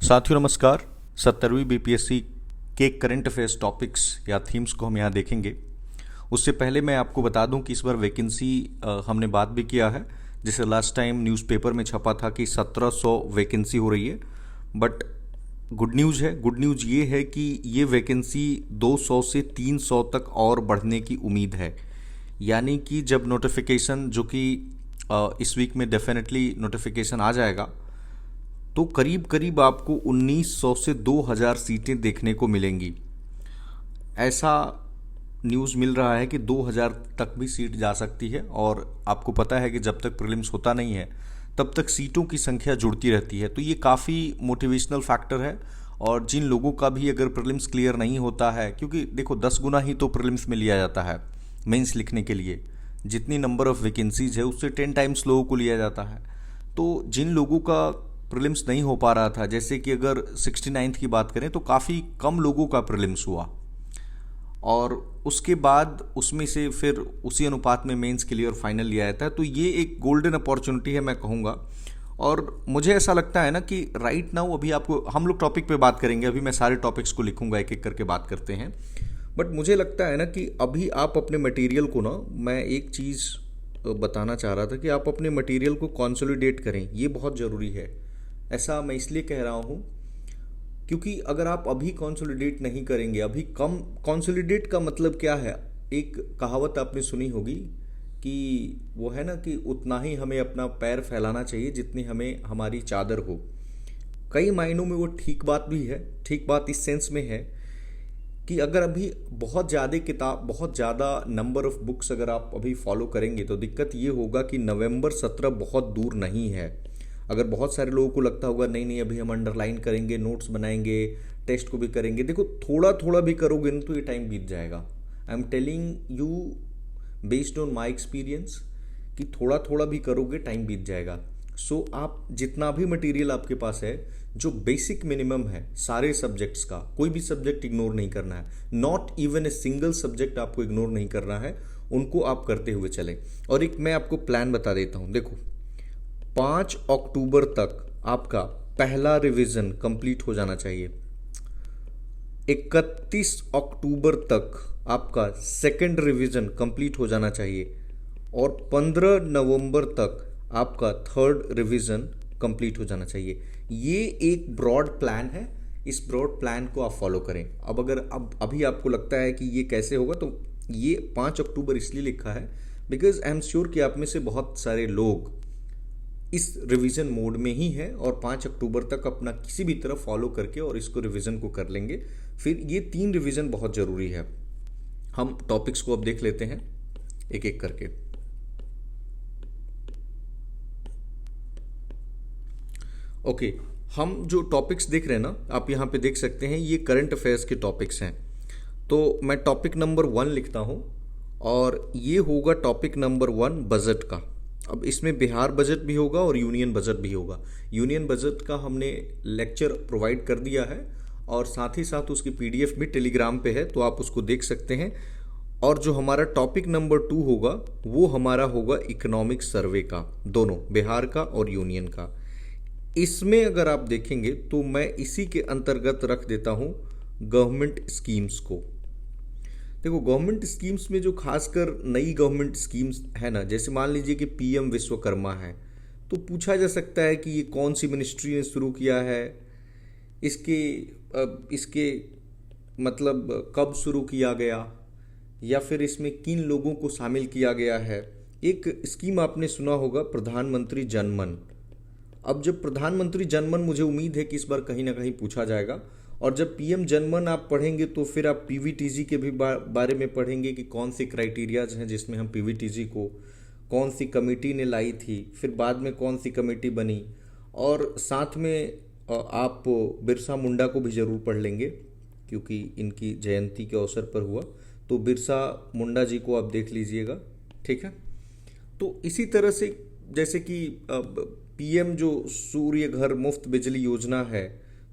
साथियों नमस्कार। 70वीं बीपीएससी के करंट अफेयर्स टॉपिक्स या थीम्स को हम यहाँ देखेंगे। उससे पहले मैं आपको बता दूं कि इस बार वैकेंसी हमने बात भी किया है। जैसे लास्ट टाइम न्यूज़पेपर में छपा था कि 1700 वैकेंसी हो रही है, बट गुड न्यूज़ है। गुड न्यूज़ ये है कि ये वैकेंसी 200 से 300 तक और बढ़ने की उम्मीद है। यानी कि जब नोटिफिकेशन, जो कि इस वीक में डेफिनेटली नोटिफिकेशन आ जाएगा, तो करीब करीब आपको 1900 से 2000 सीटें देखने को मिलेंगी। ऐसा न्यूज़ मिल रहा है कि 2000 तक भी सीट जा सकती है। और आपको पता है कि जब तक प्रीलिम्स होता नहीं है तब तक सीटों की संख्या जुड़ती रहती है। तो ये काफ़ी मोटिवेशनल फैक्टर है। और जिन लोगों का भी अगर प्रीलिम्स क्लियर नहीं होता है, क्योंकि देखो 10 गुना ही तो प्रीलिम्स में लिया जाता है मेंस लिखने के लिए, जितनी नंबर ऑफ़ वैकेंसीज है उससे 10 टाइम्स लोगों को लिया जाता है। तो जिन लोगों का प्रीलिम्स नहीं हो पा रहा था, जैसे कि अगर 69th की बात करें तो काफ़ी कम लोगों का प्रीलिम्स हुआ, और उसके बाद उसमें से फिर उसी अनुपात में मेंस के लिए और फाइनल लिया जाता है। तो ये एक गोल्डन अपॉर्चुनिटी है मैं कहूँगा। और मुझे ऐसा लगता है ना कि राइट नाउ अभी आपको, हम लोग टॉपिक पे बात करेंगे, अभी मैं सारे टॉपिक्स को लिखूंगा, एक एक करके बात करते हैं। बट मुझे लगता है ना कि अभी आप अपने मटेरियल को ना, मैं एक चीज़ बताना चाह रहा था कि आप अपने मटेरियल को कंसोलिडेट करें, ये बहुत ज़रूरी है। ऐसा मैं इसलिए कह रहा हूँ क्योंकि अगर आप अभी कंसोलिडेट नहीं करेंगे, अभी कम कंसोलिडेट का मतलब क्या है, एक कहावत आपने सुनी होगी कि वो है ना कि उतना ही हमें अपना पैर फैलाना चाहिए जितनी हमें हमारी चादर हो। कई मायनों में वो ठीक बात भी है। ठीक बात इस सेंस में है कि अगर अभी बहुत ज़्यादा किताब, बहुत ज़्यादा नंबर ऑफ़ बुक्स अगर आप अभी फॉलो करेंगे तो दिक्कत ये होगा कि नवंबर 17 बहुत दूर नहीं है। अगर बहुत सारे लोगों को लगता होगा नहीं नहीं अभी हम अंडरलाइन करेंगे, नोट्स बनाएंगे, टेस्ट को भी करेंगे, देखो थोड़ा थोड़ा भी करोगे ना तो ये टाइम बीत जाएगा। I am telling you based on my experience कि थोड़ा थोड़ा भी करोगे टाइम बीत जाएगा। सो आप जितना भी मटेरियल आपके पास है, जो बेसिक मिनिमम है सारे सब्जेक्ट्स का, कोई भी सब्जेक्ट इग्नोर नहीं करना है, not even a single subject आपको इग्नोर नहीं करना है, उनको आप करते हुए चलें। और एक मैं आपको प्लान बता देता हूँ। देखो 5 अक्टूबर तक आपका पहला रिवीजन कंप्लीट हो जाना चाहिए। 31 अक्टूबर तक आपका सेकंड रिवीजन कंप्लीट हो जाना चाहिए। और 15 नवंबर तक आपका थर्ड रिवीजन कंप्लीट हो जाना चाहिए। ये एक ब्रॉड प्लान है। इस ब्रॉड प्लान को आप फॉलो करें। अब अगर अभी आपको लगता है कि ये कैसे होगा, तो ये 5 अक्टूबर इसलिए लिखा है बिकॉज आई एम श्योर कि आप में से बहुत सारे लोग इस रिवीजन मोड में ही है और 5 अक्टूबर तक अपना किसी भी तरह फॉलो करके और इसको रिवीजन को कर लेंगे। फिर ये 3 रिवीजन बहुत ज़रूरी है। हम टॉपिक्स को अब देख लेते हैं एक एक करके। ओके, हम जो टॉपिक्स देख रहे हैं ना, आप यहाँ पे देख सकते हैं, ये करंट अफेयर्स के टॉपिक्स हैं। तो मैं टॉपिक नंबर 1 लिखता हूँ और ये होगा टॉपिक नंबर 1 बजट का। अब इसमें बिहार बजट भी होगा और यूनियन बजट भी होगा। यूनियन बजट का हमने लेक्चर प्रोवाइड कर दिया है और साथ ही साथ उसकी पीडीएफ भी टेलीग्राम पे है, तो आप उसको देख सकते हैं। और जो हमारा टॉपिक नंबर 2 होगा वो हमारा होगा इकोनॉमिक सर्वे का, दोनों बिहार का और यूनियन का। इसमें अगर आप देखेंगे तो मैं इसी के अंतर्गत रख देता हूँ गवर्नमेंट स्कीम्स को। देखो गवर्नमेंट स्कीम्स में जो खासकर नई गवर्नमेंट स्कीम्स है ना, जैसे मान लीजिए कि पीएम विश्वकर्मा है, तो पूछा जा सकता है कि ये कौन सी मिनिस्ट्री ने शुरू किया है, इसके मतलब कब शुरू किया गया, या फिर इसमें किन लोगों को शामिल किया गया है। एक स्कीम आपने सुना होगा प्रधानमंत्री जनमन। अब जब प्रधानमंत्री जनमन, मुझे उम्मीद है कि इस बार कहीं ना कहीं पूछा जाएगा। और जब पीएम जनमन आप पढ़ेंगे तो फिर आप पीवीटीजी के भी बारे में पढ़ेंगे कि कौन सी क्राइटेरियाज हैं जिसमें हम पीवीटीजी को, कौन सी कमेटी ने लाई थी, फिर बाद में कौन सी कमेटी बनी। और साथ में आप बिरसा मुंडा को भी ज़रूर पढ़ लेंगे क्योंकि इनकी जयंती के अवसर पर हुआ, तो बिरसा मुंडा जी को आप देख लीजिएगा, ठीक है। तो इसी तरह से जैसे कि पीएम जो सूर्य घर मुफ्त बिजली योजना है,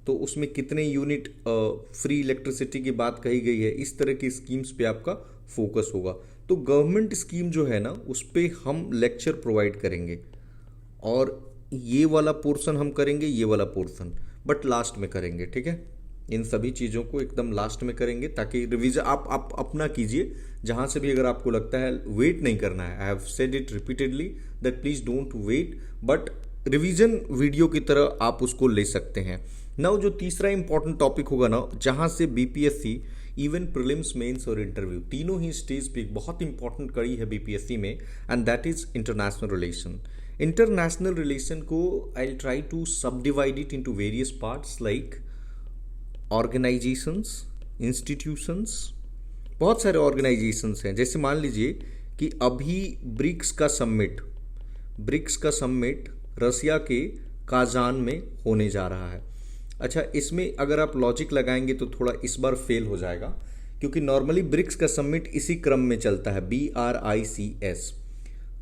तो उसमें कितने यूनिट फ्री इलेक्ट्रिसिटी की बात कही गई है, इस तरह की स्कीम्स पे आपका फोकस होगा। तो गवर्नमेंट स्कीम जो है ना, उस पर हम लेक्चर प्रोवाइड करेंगे और ये वाला पोर्शन हम करेंगे, ये वाला पोर्शन बट लास्ट में करेंगे, ठीक है। इन सभी चीज़ों को एकदम लास्ट में करेंगे ताकि रिवीजन आप अपना कीजिए। जहाँ से भी अगर आपको लगता है वेट नहीं करना है, I have said it repeatedly that please don't wait, but revision video की तरह आप उसको ले सकते हैं। नाउ जो तीसरा इंपॉर्टेंट टॉपिक होगा ना, जहाँ से बीपीएससी इवन प्रीलिम्स, मेंस और इंटरव्यू तीनों ही स्टेज पे एक बहुत इंपॉर्टेंट कड़ी है बीपीएससी में, and that is international relation. International relation को आई ट्राई टू सब divide it into various parts like organisations, institutions. बहुत सारे ऑर्गेनाइजेशंस हैं, जैसे मान लीजिए कि अभी ब्रिक्स का समिट रसिया के काजान में होने जा रहा है। अच्छा, इसमें अगर आप लॉजिक लगाएंगे तो थोड़ा इस बार फेल हो जाएगा, क्योंकि नॉर्मली ब्रिक्स का समिट इसी क्रम में चलता है, BRICS।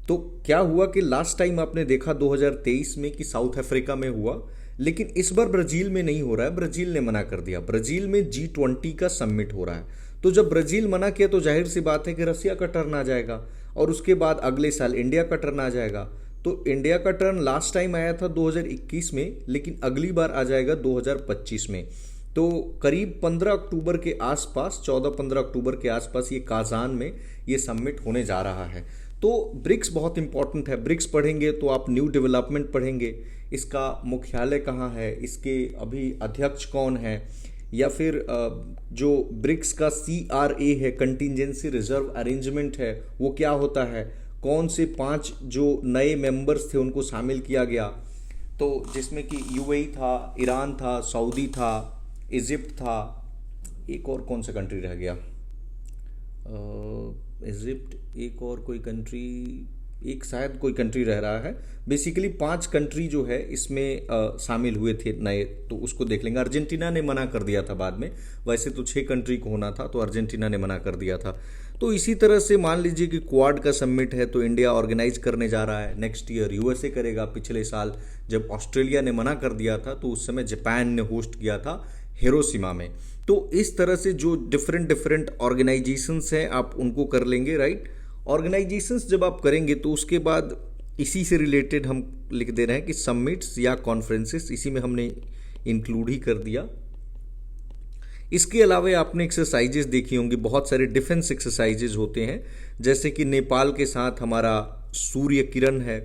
तो क्या हुआ कि लास्ट टाइम आपने देखा 2023 में कि साउथ अफ्रीका में हुआ, लेकिन इस बार ब्राज़ील में नहीं हो रहा है, ब्राज़ील ने मना कर दिया। ब्राज़ील में G20 का समिट हो रहा है, तो जब ब्राज़ील मना किया तो जाहिर सी बात है कि रसिया का टर्न आ जाएगा, और उसके बाद अगले साल इंडिया का टर्न आ जाएगा। तो इंडिया का टर्न लास्ट टाइम आया था 2021 में, लेकिन अगली बार आ जाएगा 2025 में। तो करीब 15 अक्टूबर के आसपास, 14-15 अक्टूबर के आसपास ये काजान में ये समिट होने जा रहा है। तो ब्रिक्स बहुत इंपॉर्टेंट है। ब्रिक्स पढ़ेंगे तो आप न्यू डेवलपमेंट पढ़ेंगे, इसका मुख्यालय कहाँ है, इसके अभी अध्यक्ष कौन है, या फिर जो ब्रिक्स का CRA है, कंटिजेंसी रिजर्व अरेंजमेंट है, वो क्या होता है, कौन से 5 जो नए मेंबर्स थे उनको शामिल किया गया, तो जिसमें कि UAE था, ईरान था, सऊदी था, इजिप्ट था, एक और कौन सा कंट्री रह गया, इजिप्ट, एक और कोई कंट्री, एक शायद कोई कंट्री रह रहा है। बेसिकली 5 कंट्री जो है इसमें शामिल हुए थे नए, तो उसको देख लेंगे। अर्जेंटीना ने मना कर दिया था बाद में, वैसे तो 6 कंट्री को होना था, तो अर्जेंटीना ने मना कर दिया था। तो इसी तरह से मान लीजिए कि क्वाड का समिट है, तो इंडिया ऑर्गेनाइज करने जा रहा है। नेक्स्ट ईयर USA करेगा। पिछले साल जब ऑस्ट्रेलिया ने मना कर दिया था तो उस समय जापान ने होस्ट किया था हिरोशिमा में। तो इस तरह से जो डिफरेंट ऑर्गेनाइजेशंस हैं आप उनको कर लेंगे, राइट। ऑर्गेनाइजेशंस जब आप करेंगे तो उसके बाद इसी से रिलेटेड हम लिख दे रहे हैं कि समिट्स या कॉन्फ्रेंसेस, इसी में हमने इंक्लूड ही कर दिया। इसके अलावा आपने एक्सरसाइजेज देखी होंगी, बहुत सारे डिफेंस एक्सरसाइजेज होते हैं, जैसे कि नेपाल के साथ हमारा सूर्य किरण है,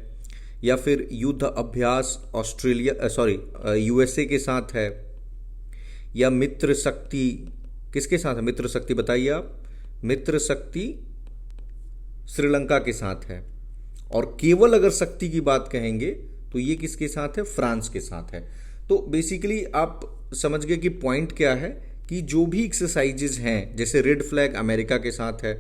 या फिर युद्ध अभ्यास USA के साथ है, या मित्र शक्ति किसके साथ है, मित्र शक्ति बताइए आप, मित्र शक्ति श्रीलंका के साथ है। और केवल अगर शक्ति की बात कहेंगे तो ये किसके साथ है, फ्रांस के साथ है। तो बेसिकली आप समझ गए कि पॉइंट क्या है, कि जो भी एक्सरसाइजेज हैं, जैसे रेड फ्लैग अमेरिका के साथ है,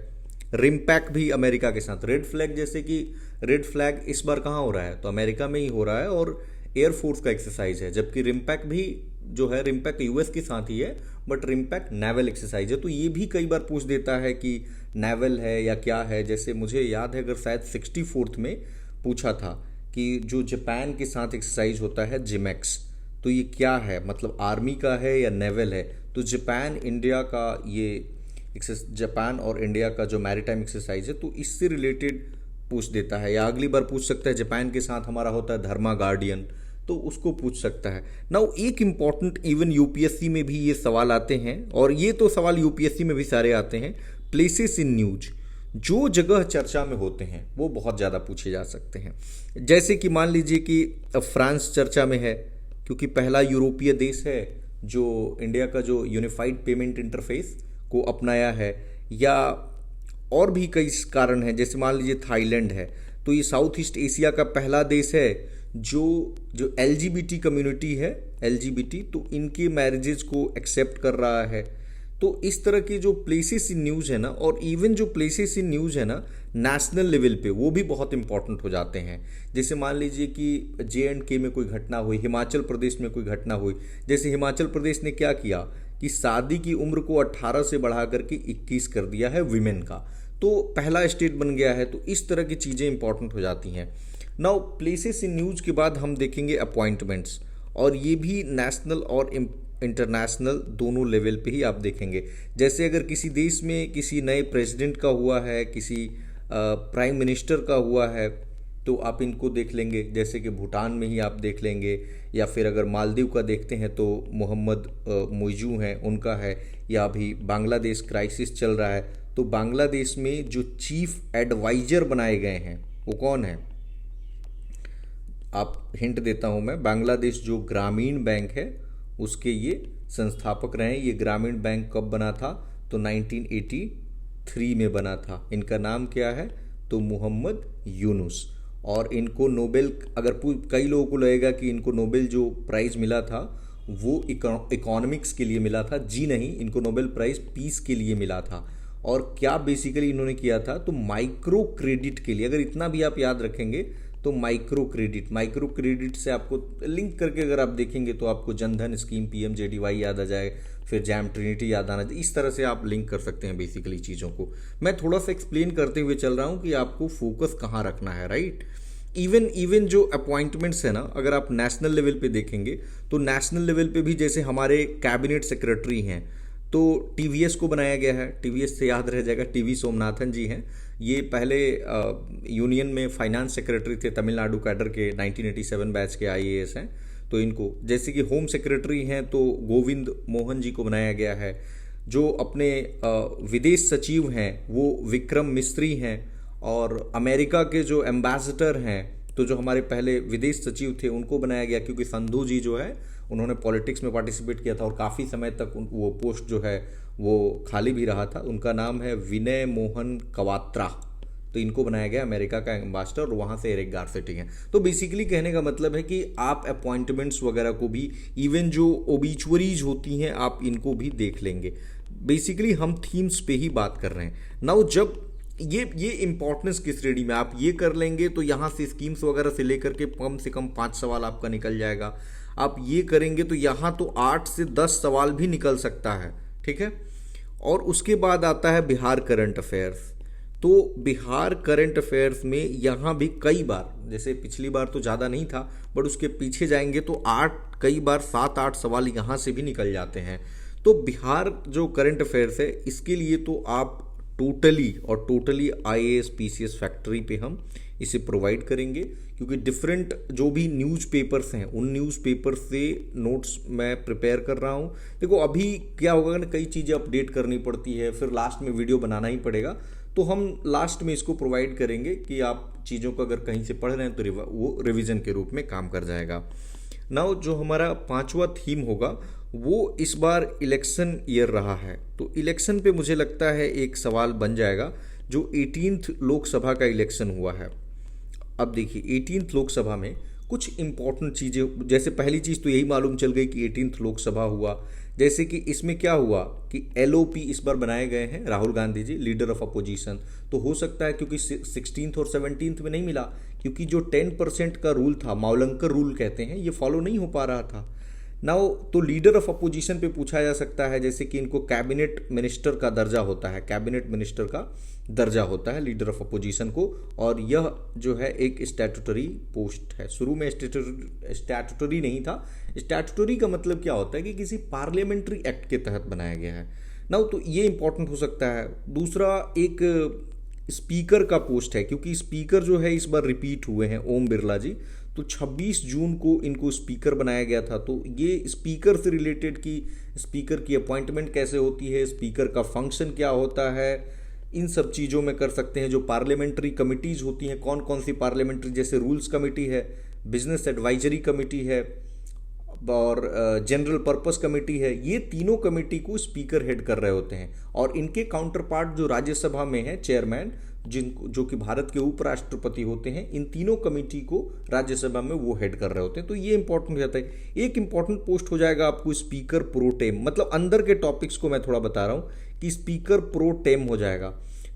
रिमपैक भी अमेरिका के साथ। रेड फ्लैग, जैसे कि रेड फ्लैग इस बार कहाँ हो रहा है, तो अमेरिका में ही हो रहा है, और एयरफोर्स का एक्सरसाइज है। जबकि रिमपैक भी जो है, रिमपैक US के साथ ही है, बट रिमपैक नेवल एक्सरसाइज है। तो ये भी कई बार पूछ देता है कि नेवल है या क्या है। जैसे मुझे याद है, अगर शायद 64th में पूछा था कि जो जापान के साथ एक्सरसाइज होता है जिमेक्स, तो ये क्या है, मतलब आर्मी का है या नेवल है। तो जापान और इंडिया का जो मैरीटाइम एक्सरसाइज है, तो इससे रिलेटेड पूछ देता है। या अगली बार पूछ सकता है, जापान के साथ हमारा होता है धर्मा गार्डियन, तो उसको पूछ सकता है। नाउ एक इम्पॉर्टेंट, इवन UPSC में भी ये सवाल आते हैं, और ये तो सवाल UPSC में भी सारे आते हैं, प्लेसेस इन न्यूज, जो जगह चर्चा में होते हैं वो बहुत ज़्यादा पूछे जा सकते हैं। जैसे कि मान लीजिए कि फ्रांस चर्चा में है, क्योंकि पहला यूरोपीय देश है जो इंडिया का जो यूनिफाइड पेमेंट इंटरफेस को अपनाया है, या और भी कई कारण हैं। जैसे मान लीजिए थाईलैंड है, तो ये साउथ ईस्ट एशिया का पहला देश है जो LGBT कम्युनिटी है, LGBT, तो इनके मैरिजेज को एक्सेप्ट कर रहा है। तो इस तरह के जो प्लेसेस इन न्यूज़ है ना, और इवन जो प्लेसेस इन न्यूज़ है ना नेशनल लेवल पे, वो भी बहुत इंपॉर्टेंट हो जाते हैं। जैसे मान लीजिए कि JNK में कोई घटना हुई, हिमाचल प्रदेश में कोई घटना हुई। जैसे हिमाचल प्रदेश ने क्या किया कि शादी की उम्र को 18 से बढ़ा करके 21 कर दिया है विमेन का, तो पहला स्टेट बन गया है। तो इस तरह की चीज़ें इंपॉर्टेंट हो जाती हैं। नाउ प्लेसेस इन न्यूज़ के बाद हम देखेंगे अपॉइंटमेंट्स, और ये भी नेशनल और इंटरनेशनल दोनों लेवल पे ही आप देखेंगे। जैसे अगर किसी देश में किसी नए प्रेसिडेंट का हुआ है, किसी प्राइम मिनिस्टर का हुआ है, तो आप इनको देख लेंगे, जैसे कि भूटान में ही आप देख लेंगे, या फिर अगर मालदीव का देखते हैं तो मोहम्मद मुइजू हैं, उनका है। या अभी बांग्लादेश क्राइसिस चल रहा है, तो बांग्लादेश में जो चीफ एडवाइजर बनाए गए हैं वो कौन है? आप हिंट देता हूं मैं, बांग्लादेश जो ग्रामीण बैंक है उसके ये संस्थापक रहे। ये ग्रामीण बैंक कब बना था? तो 1983 में बना था। इनका नाम क्या है? तो मोहम्मद यूनुस। और इनको नोबेल, अगर कई लोगों को लगेगा कि इनको नोबेल जो प्राइज़ मिला था वो इकोनॉमिक्स के लिए मिला था, जी नहीं, इनको नोबेल प्राइज़ पीस के लिए मिला था। और क्या बेसिकली इन्होंने किया था? तो माइक्रो क्रेडिट के लिए, अगर इतना भी आप याद रखेंगे तो माइक्रो क्रेडिट से आपको लिंक करके अगर आप देखेंगे तो आपको जनधन स्कीम, पीएमजेडीवाई याद आ जाए, फिर जैम ट्रिनिटी याद आना चाहिए। इस तरह से आप लिंक कर सकते हैं बेसिकली चीज़ों को। मैं थोड़ा सा एक्सप्लेन करते हुए चल रहा हूँ कि आपको फोकस कहाँ रखना है, राइट। इवन जो अपॉइंटमेंट्स है ना, अगर आप नेशनल लेवल पे देखेंगे तो नेशनल लेवल पे भी जैसे हमारे कैबिनेट सेक्रेटरी हैं, तो टीवीएस को बनाया गया है। टीवीएस से याद रह जाएगा, टीवी सोमनाथन जी हैं। ये पहले यूनियन में फाइनेंस सेक्रेटरी थे, तमिलनाडु कैडर के, 1987 बैच के आईएएस हैं। तो इनको, जैसे कि होम सेक्रेटरी हैं तो गोविंद मोहन जी को बनाया गया है। जो अपने विदेश सचिव हैं वो विक्रम मिस्त्री हैं। और अमेरिका के जो एम्बेसडर हैं, तो जो हमारे पहले विदेश सचिव थे उनको बनाया गया, क्योंकि संधू जी जो है उन्होंने पॉलिटिक्स में पार्टिसिपेट किया था और काफ़ी समय तक वो पोस्ट जो है वो खाली भी रहा था। उनका नाम है विनय मोहन कवात्रा। तो इनको बनाया गया अमेरिका का एम्बेसडर, और वहाँ से एरिक गारसेटी हैं। तो बेसिकली कहने का मतलब है कि आप अपॉइंटमेंट्स वगैरह को भी, इवन जो ओबिचुअरीज होती हैं, आप इनको भी देख लेंगे। बेसिकली हम थीम्स पे ही बात कर रहे हैं नाउ। जब ये इंपॉर्टेंस की श्रेणी में आप ये कर लेंगे तो यहाँ से स्कीम्स वगैरह से लेकर के कम से कम 5 सवाल आपका निकल जाएगा। आप ये करेंगे तो यहाँ तो 8 से 10 सवाल भी निकल सकता है, ठीक है। और उसके बाद आता है बिहार करंट अफेयर्स। तो बिहार करंट अफेयर्स में यहाँ भी कई बार, जैसे पिछली बार तो ज़्यादा नहीं था, बट उसके पीछे जाएंगे तो कई बार 7-8 सवाल यहाँ से भी निकल जाते हैं। तो बिहार जो करंट अफेयर्स है, इसके लिए तो आप टोटली आईएएस पीसीएस फैक्ट्री पे हम इसे प्रोवाइड करेंगे, क्योंकि डिफरेंट जो भी न्यूज़पेपर्स हैं उन न्यूज़पेपर्स से नोट्स मैं प्रिपेयर कर रहा हूँ। देखो अभी क्या होगा ना, कई चीज़ें अपडेट करनी पड़ती है, फिर लास्ट में वीडियो बनाना ही पड़ेगा, तो हम लास्ट में इसको प्रोवाइड करेंगे कि आप चीज़ों को अगर कहीं से पढ़ रहे हैं तो वो रिवीजन के रूप में काम कर जाएगा। नाउ जो हमारा 5वां थीम होगा वो इस बार इलेक्शन ईयर रहा है, तो इलेक्शन पे मुझे लगता है एक सवाल बन जाएगा। जो 18th लोकसभा का इलेक्शन हुआ है, अब देखिए 18th लोकसभा में कुछ इंपॉर्टेंट चीज़ें, जैसे पहली चीज़ तो यही मालूम चल गई कि 18th लोकसभा हुआ। जैसे कि इसमें क्या हुआ कि एलओपी इस बार बनाए गए हैं, Rahul Gandhi ji leader of opposition. तो हो सकता है क्योंकि 16th और 17th में नहीं मिला, क्योंकि जो 10% का रूल था, मावलंकर रूल कहते हैं, ये फॉलो नहीं हो पा रहा था। नाउ तो लीडर ऑफ अपोजिशन पे पूछा जा सकता है, जैसे कि इनको कैबिनेट मिनिस्टर का दर्जा होता है, कैबिनेट मिनिस्टर का दर्जा होता है लीडर ऑफ अपोजिशन को, और यह जो है एक स्टैट्यूटरी पोस्ट है। शुरू में स्टैट्यूटरी नहीं था। स्टैट्यूटरी का मतलब क्या होता है कि किसी पार्लियामेंट्री एक्ट के तहत बनाया गया है। नाउ तो ये इंपॉर्टेंट हो सकता है। दूसरा एक स्पीकर का पोस्ट है, क्योंकि स्पीकर जो है इस बार रिपीट हुए हैं, ओम बिरला जी। तो 26 जून को इनको स्पीकर बनाया गया था। तो ये स्पीकर से रिलेटेड कि स्पीकर की अपॉइंटमेंट कैसे होती है, स्पीकर का फंक्शन क्या होता है, इन सब चीज़ों में कर सकते हैं। जो पार्लियामेंट्री कमिटीज़ होती हैं, कौन कौन सी पार्लियामेंट्री, जैसे रूल्स कमेटी है, बिजनेस एडवाइजरी कमेटी है और जनरल पर्पस कमेटी है, ये तीनों कमेटी को स्पीकर हेड कर रहे होते हैं। और इनके काउंटर पार्ट जो राज्यसभा में है, चेयरमैन, जो कि भारत के उपराष्ट्रपति होते हैं, इन तीनों कमेटी को राज्यसभा में वो हेड कर रहे होते हैं। तो ये इंपॉर्टेंट हो जाता है। एक इंपॉर्टेंट पोस्ट हो जाएगा आपको स्पीकर प्रोटेम, मतलब अंदर के टॉपिक्स को मैं थोड़ा बता रहा हूँ कि स्पीकर प्रोटेम हो जाएगा।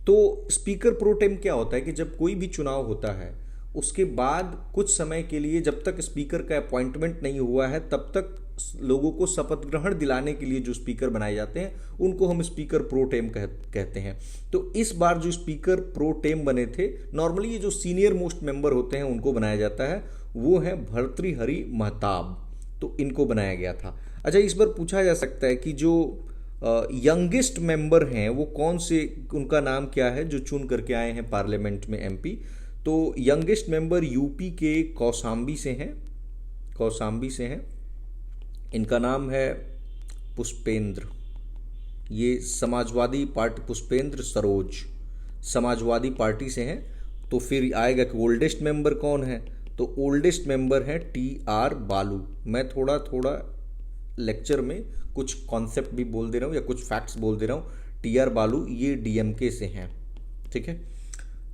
तो स्पीकर प्रोटेम क्या होता है कि जब कोई भी चुनाव होता है उसके बाद कुछ समय के लिए, जब तक स्पीकर का अपॉइंटमेंट नहीं हुआ है, तब तक लोगों को शपथ ग्रहण दिलाने के लिए जो स्पीकर बनाए जाते हैं उनको हम स्पीकर प्रोटेम कहते हैं। तो इस बार जो स्पीकर प्रोटेम बने थे, नॉर्मली ये जो सीनियर मोस्ट मेंबर होते हैं उनको बनाया जाता है, वो है भर्तृहरि महताब। तो इनको बनाया गया था। अच्छा, इस बार पूछा जा सकता है कि जो यंगेस्ट मेंबर हैं वो कौन से, उनका नाम क्या है जो चुन करके आए हैं पार्लियामेंट में एमपी। तो यंगेस्ट मेंबर यूपी के कौशाम्बी से हैं, कौशाम्बी से हैं। इनका नाम है पुष्पेंद्र। ये समाजवादी पार्टी, पुष्पेंद्र सरोज समाजवादी पार्टी से हैं। तो फिर आएगा कि ओल्डेस्ट मेंबर कौन है, तो ओल्डेस्ट मेंबर है TR बालू। मैं थोड़ा थोड़ा लेक्चर में कुछ कॉन्सेप्ट भी बोल दे रहा हूँ या कुछ फैक्ट्स बोल दे रहा हूँ। TR बालू ये DMK से हैं, ठीक है।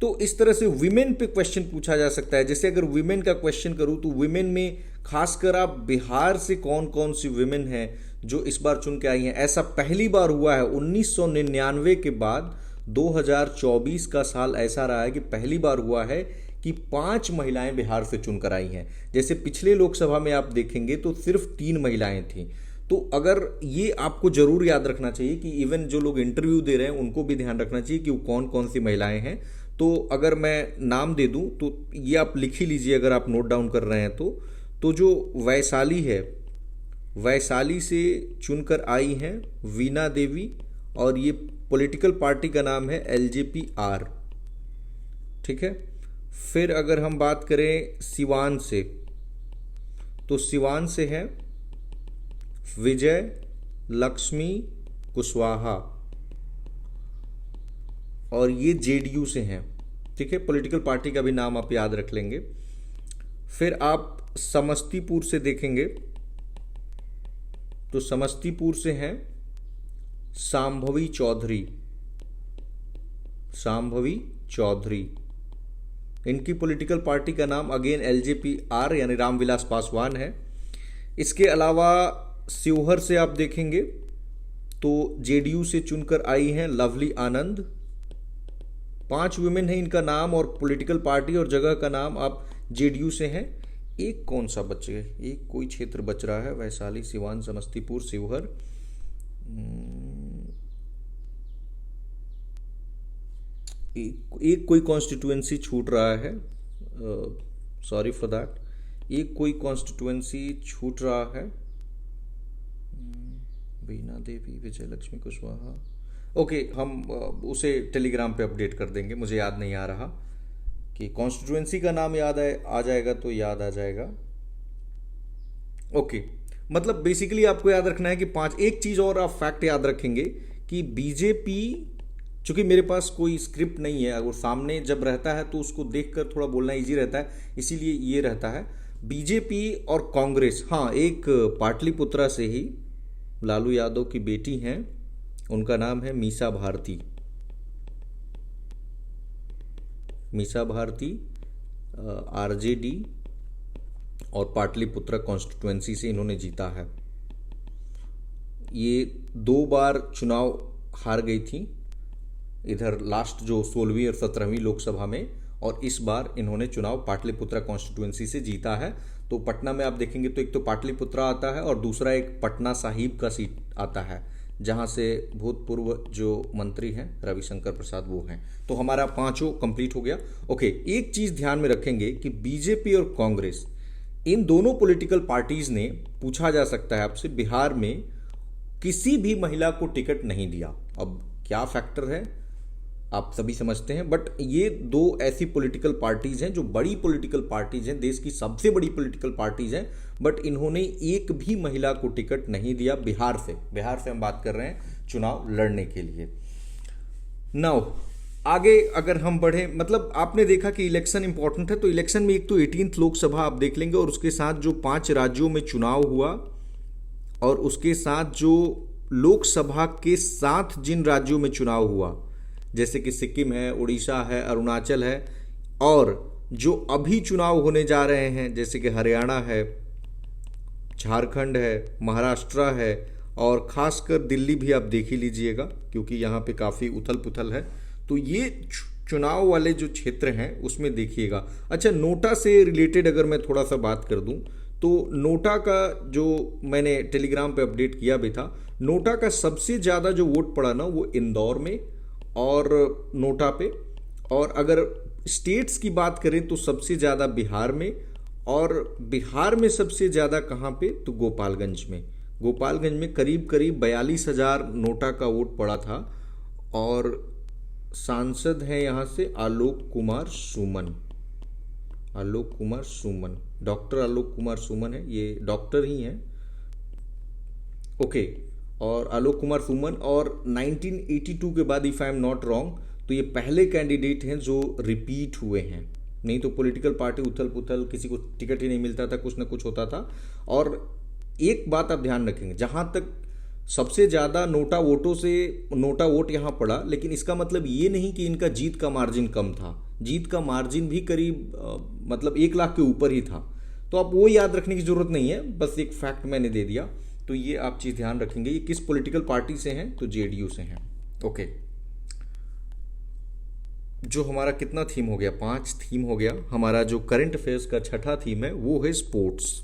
तो इस तरह से विमेन पे क्वेश्चन पूछा जा सकता है। जैसे अगर विमेन का क्वेश्चन करूं तो विमेन में खासकर आप बिहार से कौन कौन सी विमेन हैं जो इस बार चुन के आई हैं। ऐसा पहली बार हुआ है 1999 के बाद 2024 का साल ऐसा रहा है कि पहली बार हुआ है कि 5 महिलाएं बिहार से चुनकर आई हैं। जैसे पिछले लोकसभा में आप देखेंगे तो सिर्फ 3 महिलाएं थीं। तो अगर ये आपको जरूर याद रखना चाहिए कि इवन जो लोग इंटरव्यू दे रहे हैं उनको भी ध्यान रखना चाहिए कि वो कौन कौन सी महिलाएं हैं। तो अगर मैं नाम दे दूं तो ये आप लिख ही लीजिए अगर आप नोट डाउन कर रहे हैं तो जो वैशाली है, वैशाली से चुनकर आई हैं वीना देवी, और ये पॉलिटिकल पार्टी का नाम है LJP-R, ठीक है। फिर अगर हम बात करें सिवान से, तो सिवान से है विजय लक्ष्मी कुशवाहा, और ये JDU से हैं, ठीक है। पॉलिटिकल पार्टी का भी नाम आप याद रख लेंगे। फिर आप समस्तीपुर से देखेंगे तो समस्तीपुर से हैं शांभवी चौधरी, शांभवी चौधरी। इनकी पॉलिटिकल पार्टी का नाम अगेन LJP-R यानी रामविलास पासवान है। इसके अलावा शिवहर से आप देखेंगे तो JDU से चुनकर आई हैं लवली आनंद। 5 वुमेन है, इनका नाम और पॉलिटिकल पार्टी और जगह का नाम आप JDU से हैं। एक कौन सा बच गए, एक कोई क्षेत्र बच रहा है, वैशाली, सिवान, समस्तीपुर, शिवहर, एक कोई कॉन्स्टिट्यूएंसी छूट रहा है, सॉरी फॉर दैट, एक कोई कॉन्स्टिट्यूएंसी छूट रहा है। वीना देवी, विजय लक्ष्मी कुशवाहा, ओके, हम उसे टेलीग्राम पे अपडेट कर देंगे। मुझे याद नहीं आ रहा कि कॉन्स्टिट्यूएंसी का नाम याद आ जाएगा तो याद आ जाएगा। ओके, मतलब बेसिकली आपको याद रखना है कि 5। एक चीज़ और आप फैक्ट याद रखेंगे कि बीजेपी, चूंकि मेरे पास कोई स्क्रिप्ट नहीं है, अगर सामने जब रहता है तो उसको देखकर थोड़ा बोलना इजी रहता है, इसीलिए ये रहता है। बीजेपी और कांग्रेस, हाँ, एक पाटलिपुत्रा से ही लालू यादव की बेटी हैं, उनका नाम है मीसा भारती। मीसा भारती RJD और पाटलिपुत्रा कॉन्स्टिट्यूएंसी से इन्होंने जीता है। ये 2 बार चुनाव हार गई थी, इधर लास्ट जो 16वीं और 17वीं लोकसभा में, और इस बार इन्होंने चुनाव पाटलिपुत्रा कॉन्स्टिट्यूएंसी से जीता है। तो पटना में आप देखेंगे तो एक तो पाटलिपुत्रा आता है और दूसरा एक पटना साहिब का सीट आता है, जहां से भूतपूर्व जो मंत्री हैं रविशंकर प्रसाद वो हैं। तो हमारा 5 कंप्लीट हो गया। ओके, एक चीज ध्यान में रखेंगे कि बीजेपी और कांग्रेस, इन दोनों पॉलिटिकल पार्टीज ने, पूछा जा सकता है आपसे, बिहार में किसी भी महिला को टिकट नहीं दिया। अब क्या फैक्टर है आप सभी समझते हैं, बट ये 2 ऐसी पॉलिटिकल पार्टीज हैं जो बड़ी पॉलिटिकल पार्टीज हैं, देश की सबसे बड़ी पॉलिटिकल पार्टीज हैं, बट इन्होंने एक भी महिला को टिकट नहीं दिया बिहार से। बिहार से हम बात कर रहे हैं चुनाव लड़ने के लिए। नाउ आगे अगर हम बढ़े, मतलब आपने देखा कि इलेक्शन इंपॉर्टेंट है, तो इलेक्शन में एक तो 18th लोकसभा आप देख लेंगे, और उसके साथ जो 5 राज्यों में चुनाव हुआ, और उसके साथ जो लोकसभा के साथ जिन राज्यों में चुनाव हुआ, जैसे कि सिक्किम है, उड़ीसा है, अरुणाचल है, और जो अभी चुनाव होने जा रहे हैं जैसे कि हरियाणा है, झारखंड है, महाराष्ट्र है, और खासकर दिल्ली भी आप देख ही लीजिएगा क्योंकि यहाँ पे काफ़ी उथल पुथल है। तो ये चुनाव वाले जो क्षेत्र हैं उसमें देखिएगा। अच्छा, नोटा से रिलेटेड अगर मैं थोड़ा सा बात कर दूं तो नोटा का जो मैंने टेलीग्राम पे अपडेट किया भी था, नोटा का सबसे ज़्यादा जो वोट पड़ा ना वो इंदौर में और नोटा पे, और अगर स्टेट्स की बात करें तो सबसे ज़्यादा बिहार में, और बिहार में सबसे ज़्यादा कहाँ पे, तो गोपालगंज में। गोपालगंज में करीब करीब 42,000 नोटा का वोट पड़ा था, और सांसद हैं यहाँ से आलोक कुमार सुमन। आलोक कुमार सुमन, डॉक्टर आलोक कुमार सुमन है, ये डॉक्टर ही हैं। ओके, और आलोक कुमार सुमन, और 1982 के बाद if I am not wrong तो ये पहले कैंडिडेट हैं जो रिपीट हुए हैं। नहीं तो पॉलिटिकल पार्टी उथल पुथल, किसी को टिकट ही नहीं मिलता था, कुछ ना कुछ होता था। और एक बात आप ध्यान रखेंगे, जहाँ तक सबसे ज़्यादा नोटा वोट यहाँ पड़ा, लेकिन इसका मतलब ये नहीं कि इनका जीत का मार्जिन कम था। जीत का मार्जिन भी करीब मतलब 1 लाख के ऊपर ही था। तो आप वो याद रखने की ज़रूरत नहीं है, बस एक फैक्ट मैंने दे दिया। तो ये आप चीज़ ध्यान रखेंगे। ये किस पॉलिटिकल पार्टी से हैं? तो जेडीयू से हैं। ओके, जो हमारा कितना थीम हो गया? 5 थीम हो गया। हमारा जो करंट अफेयर्स का छठा थीम है वो है स्पोर्ट्स।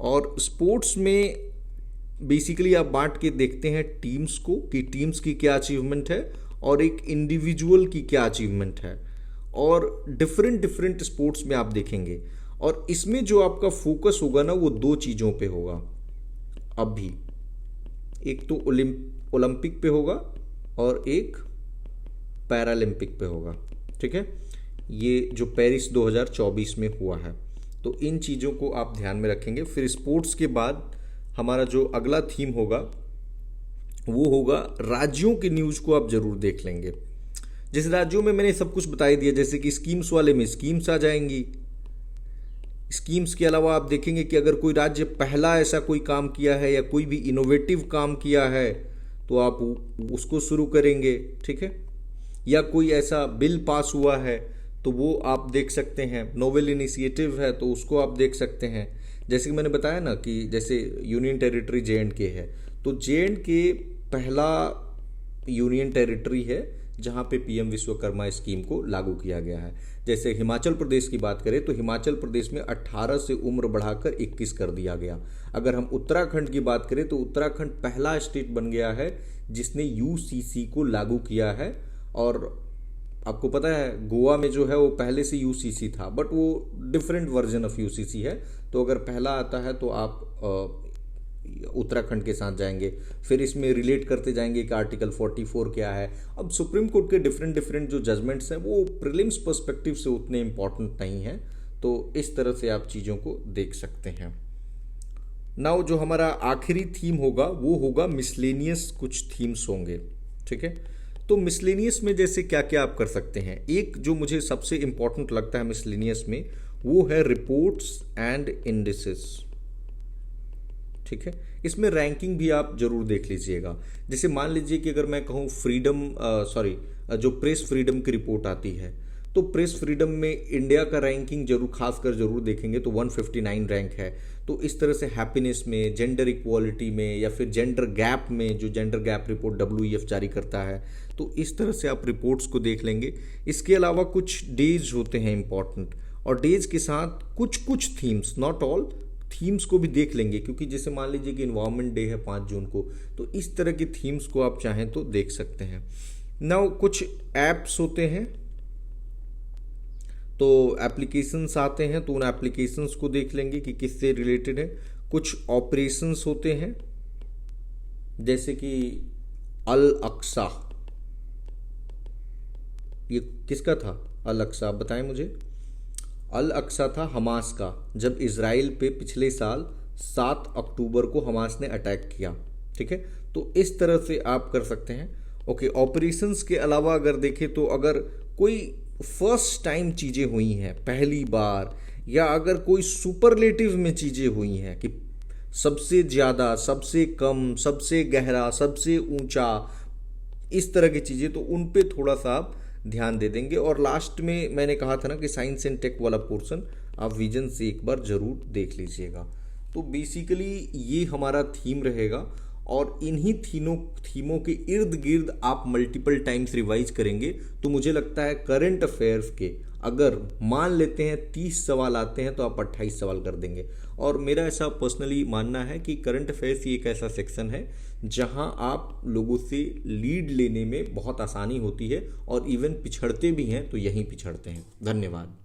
और स्पोर्ट्स में बेसिकली आप बांट के देखते हैं टीम्स को, कि टीम्स की क्या अचीवमेंट है और एक इंडिविजुअल की क्या अचीवमेंट है, और डिफरेंट स्पोर्ट्स में आप देखेंगे। और इसमें जो आपका फोकस होगा ना, वो 2 चीज़ों पे होगा अभी। एक तो ओलंपिक पे होगा और एक पैरालंपिक पे होगा। ठीक है, ये जो पेरिस 2024 में हुआ है, तो इन चीज़ों को आप ध्यान में रखेंगे। फिर स्पोर्ट्स के बाद हमारा जो अगला थीम होगा वो होगा राज्यों की न्यूज़ को आप जरूर देख लेंगे। जैसे राज्यों में मैंने सब कुछ बता ही दिया, जैसे कि स्कीम्स वाले में स्कीम्स आ जाएंगी। स्कीम्स के अलावा आप देखेंगे कि अगर कोई राज्य पहला ऐसा कोई काम किया है या कोई भी इनोवेटिव काम किया है तो आप उसको शुरू करेंगे। ठीक है, या कोई ऐसा बिल पास हुआ है तो वो आप देख सकते हैं। नोवेल इनिशिएटिव है तो उसको आप देख सकते हैं। जैसे कि मैंने बताया ना कि जैसे यूनियन टेरिटरी जे.एंड.के है, तो जे.एंड.के पहला यूनियन टेरिटरी है जहाँ पे पीएम विश्वकर्मा स्कीम को लागू किया गया है। जैसे हिमाचल प्रदेश की बात करें तो हिमाचल प्रदेश में 18 से उम्र बढ़ाकर 21 कर दिया गया। अगर हम उत्तराखंड की बात करें तो उत्तराखंड पहला स्टेट बन गया है जिसने यूसीसी को लागू किया है। और आपको पता है गोवा में जो है वो पहले से यूसीसी था, बट वो डिफरेंट वर्जन ऑफ यूसीसी है। तो अगर पहला आता है तो आप उत्तराखंड के साथ जाएंगे, फिर इसमें रिलेट करते जाएंगे कि आर्टिकल 44 क्या है। अब सुप्रीम कोर्ट के डिफरेंट जो जजमेंट्स हैं वो प्रीलिम्स पर्सपेक्टिव से उतने इम्पॉर्टेंट नहीं हैं, तो इस तरह से आप चीज़ों को देख सकते हैं। नाउ जो हमारा आखिरी थीम होगा वो होगा मिसलेनियस। कुछ थीम्स होंगे, ठीक है। तो मिसलेनियस में जैसे क्या क्या आप कर सकते हैं, एक जो मुझे सबसे इंपॉर्टेंट लगता है मिसलेनियस में वो है रिपोर्ट्स एंड इंडिसेस। ठीक है, इसमें रैंकिंग भी आप जरूर देख लीजिएगा। जैसे मान लीजिए कि अगर मैं कहूँ जो प्रेस फ्रीडम की रिपोर्ट आती है, तो प्रेस फ्रीडम में इंडिया का रैंकिंग खासकर जरूर देखेंगे तो 159 रैंक है। तो इस तरह से हैप्पीनेस में, जेंडर इक्वालिटी में, या फिर जेंडर गैप में, जो जेंडर गैप रिपोर्ट WEF जारी करता है, तो इस तरह से आप रिपोर्ट्स को देख लेंगे। इसके अलावा कुछ डेज होते हैं इंपॉर्टेंट, और डेज के साथ कुछ थीम्स, नॉट ऑल थीम्स को भी देख लेंगे, क्योंकि जैसे मान लीजिए कि इन्वायरमेंट डे है 5 जून को, तो इस तरह की थीम्स को आप चाहें तो देख सकते हैं। नाउ कुछ ऐप्स होते हैं, तो एप्लीकेशंस आते हैं, तो उन एप्लीकेशंस को देख लेंगे कि किससे रिलेटेड है। कुछ ऑपरेशंस होते हैं, जैसे कि अल अक्सा, ये किसका था अल अक्सा, आप बताएं मुझे। अल अक्सा था हमास का, जब इजराइल पे पिछले साल 7 अक्टूबर को हमास ने अटैक किया। ठीक है, तो इस तरह से आप कर सकते हैं। ओके, ऑपरेशंस के अलावा अगर देखें तो अगर कोई फर्स्ट टाइम चीज़ें हुई हैं, पहली बार, या अगर कोई सुपरलेटिव में चीज़ें हुई हैं कि सबसे ज़्यादा, सबसे कम, सबसे गहरा, सबसे ऊंचा, इस तरह की चीज़ें, तो उन पे थोड़ा सा आप ध्यान दे देंगे। और लास्ट में मैंने कहा था ना कि साइंस एंड टेक वाला पोर्शन आप विजन से एक बार ज़रूर देख लीजिएगा। तो बेसिकली ये हमारा थीम रहेगा, और इन्हीं थीमों के इर्द गिर्द आप मल्टीपल टाइम्स रिवाइज करेंगे तो मुझे लगता है करंट अफेयर्स के अगर मान लेते हैं 30 सवाल आते हैं तो आप 28 सवाल कर देंगे। और मेरा ऐसा पर्सनली मानना है कि करंट अफेयर्स ही एक ऐसा सेक्शन है जहां आप लोगों से लीड लेने में बहुत आसानी होती है, और इवन पिछड़ते भी हैं तो यहीं पिछड़ते हैं। धन्यवाद।